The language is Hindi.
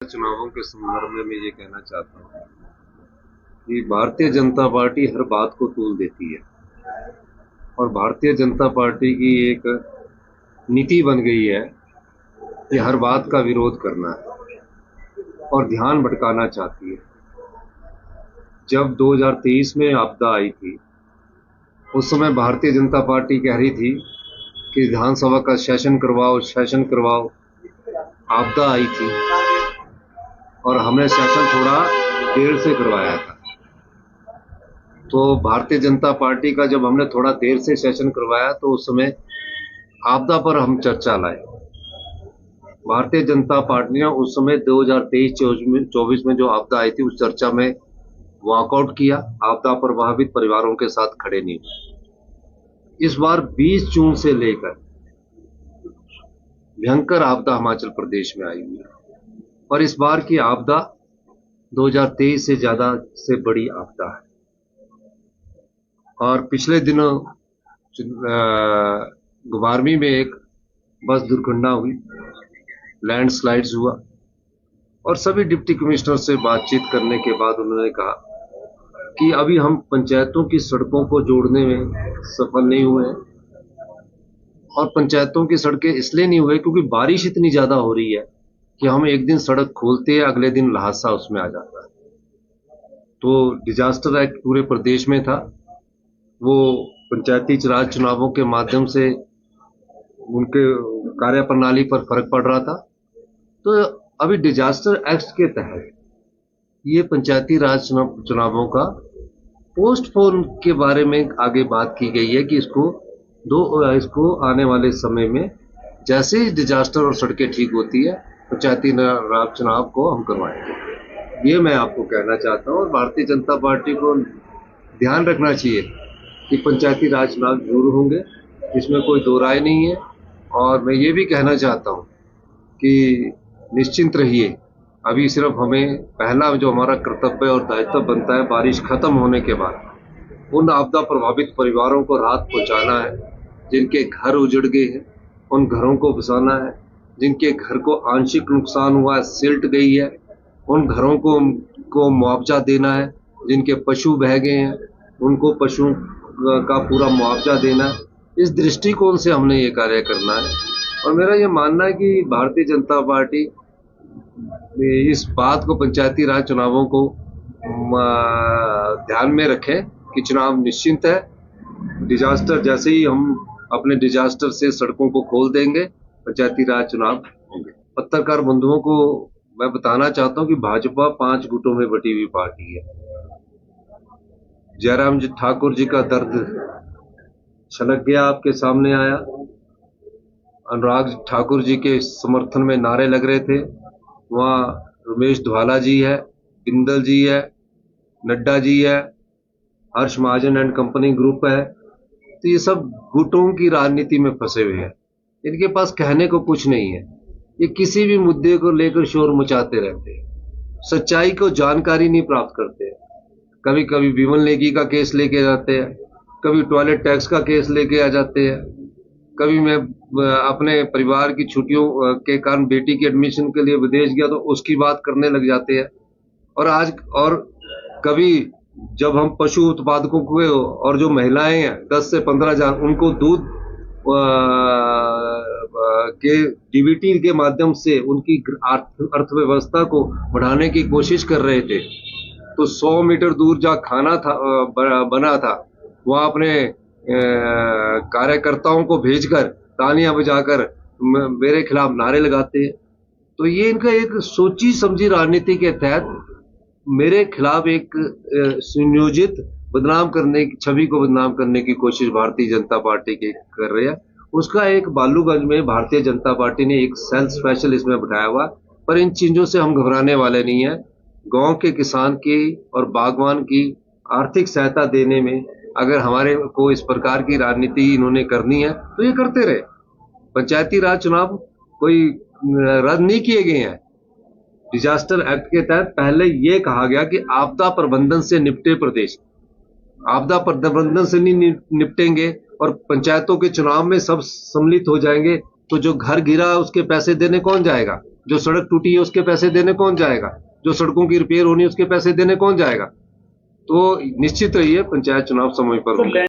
चुनावों के संदर्भ में मैं ये कहना चाहता हूँ कि भारतीय जनता पार्टी हर बात को तूल देती है और भारतीय जनता पार्टी की एक नीति बन गई है कि हर बात का विरोध करना है और ध्यान भटकाना चाहती है। जब 2023 में आपदा आई थी, उस समय भारतीय जनता पार्टी कह रही थी कि विधानसभा का सेशन करवाओ। आपदा आई थी और हमने सेशन थोड़ा देर से करवाया था। तो भारतीय जनता पार्टी का जब हमने थोड़ा देर से सेशन करवाया तो उस समय आपदा पर हम चर्चा लाए। भारतीय जनता पार्टी ने उस समय 2023-24 में जो आपदा आई थी उस चर्चा में वॉकआउट किया, आपदा प्रभावित परिवारों के साथ खड़े नहीं हुए। इस बार 20 जून से लेकर भयंकर आपदा हिमाचल प्रदेश में आई हुई है और इस बार की आपदा 2023 से ज्यादा से बड़ी आपदा है। और पिछले दिनों गुबारमी में एक बस दुर्घटना हुई, लैंडस्लाइड्स हुआ और सभी डिप्टी कमिश्नर से बातचीत करने के बाद उन्होंने कहा कि अभी हम पंचायतों की सड़कों को जोड़ने में सफल नहीं हुए हैं। और पंचायतों की सड़कें इसलिए नहीं हुए क्योंकि बारिश इतनी ज्यादा हो रही है कि हम एक दिन सड़क खोलते हैं, अगले दिन लहासा उसमें आ जाता है। तो डिजास्टर एक्ट पूरे प्रदेश में था, वो पंचायती राज चुनावों के माध्यम से उनके कार्यप्रणाली पर फर्क पड़ रहा था। तो अभी डिजास्टर एक्ट के तहत ये पंचायती राज चुनावों का पोस्टपोन के बारे में आगे बात की गई है कि इसको आने वाले समय में जैसे ही डिजास्टर और सड़कें ठीक होती है पंचायती राज चुनाव को हम करवाएंगे। ये मैं आपको कहना चाहता हूँ और भारतीय जनता पार्टी को ध्यान रखना चाहिए कि पंचायती राज चुनाव जरूर होंगे, इसमें कोई दो राय नहीं है। और मैं ये भी कहना चाहता हूँ कि निश्चिंत रहिए, अभी सिर्फ हमें पहला जो हमारा कर्तव्य और दायित्व बनता है बारिश खत्म होने के बाद उन आपदा प्रभावित परिवारों को राहत पहुंचाना है, जिनके घर उजड़ गए हैं उन घरों को बसाना है, जिनके घर को आंशिक नुकसान हुआ है, सिल्ट गई है, उन घरों को मुआवजा देना है, जिनके पशु बह गए हैं उनको पशु का पूरा मुआवजा देना है। इस दृष्टिकोण से हमने ये कार्य करना है और मेरा ये मानना है कि भारतीय जनता पार्टी इस बात को पंचायती राज चुनावों को ध्यान में रखें कि चुनाव निश्चिंत है। डिजास्टर जैसे ही हम अपने डिजास्टर से सड़कों को खोल देंगे पंचायती राज चुनाव होंगे। पत्रकार बंधुओं को मैं बताना चाहता हूं कि भाजपा 5 गुटों में बटी हुई पार्टी है। जयराम जी ठाकुर जी का दर्द छलक गया, आपके सामने आया। अनुराग ठाकुर जी के समर्थन में नारे लग रहे थे, वहाँ रमेश धवाला जी है, बिंदल जी है, नड्डा जी है, हर्ष महाजन एंड कंपनी ग्रुप है। तो ये सब गुटों की राजनीति में फंसे हुए हैं, इनके पास कहने को कुछ नहीं है। ये किसी भी मुद्दे को लेकर शोर मचाते रहते हैं, सच्चाई को जानकारी नहीं प्राप्त करते। कभी कभी विमल नेगी का केस लेके जाते हैं, कभी टॉयलेट टैक्स का केस लेके आ जाते हैं, कभी मैं अपने परिवार की छुट्टियों के कारण बेटी के एडमिशन के लिए विदेश गया तो उसकी बात करने लग जाते हैं। और कभी जब हम पशु उत्पादकों को और जो महिलाएं हैं 10 से 15 हजार उनको दूध के डीबीटी के माध्यम से उनकी अर्थव्यवस्था को बढ़ाने की कोशिश कर रहे थे, तो 100 मीटर दूर जहाँ खाना था बना था वहाँ अपने कार्यकर्ताओं को भेजकर तालियां बजाकर मेरे खिलाफ नारे लगाते हैं। तो ये इनका एक सोची समझी राजनीति के तहत मेरे खिलाफ एक सुनियोजित बदनाम करने की छवि को बदनाम करने की कोशिश भारतीय जनता पार्टी के कर रहे हैं। उसका एक बालूगंज में भारतीय जनता पार्टी ने एक सेल स्पेशल इसमें बैठाया हुआ, पर इन चीजों से हम घबराने वाले नहीं है। गांव के किसान की और बागवान की आर्थिक सहायता देने में अगर हमारे को इस प्रकार की राजनीति इन्होंने करनी है तो ये करते रहे। पंचायती राज चुनाव कोई रद्द नहीं किए गए हैं। डिजास्टर एक्ट के तहत पहले ये कहा गया कि आपदा प्रबंधन से निपटे प्रदेश, आपदा प्रबंधन से नहीं निपटेंगे और पंचायतों के चुनाव में सब सम्मिलित हो जाएंगे तो जो घर गिरा उसके पैसे देने कौन जाएगा। जो सड़क टूटी है उसके पैसे देने कौन जाएगा? जो सड़कों की रिपेयर होनी है उसके पैसे देने कौन जाएगा? तो निश्चित रहिए पंचायत चुनाव समय पर होंगे।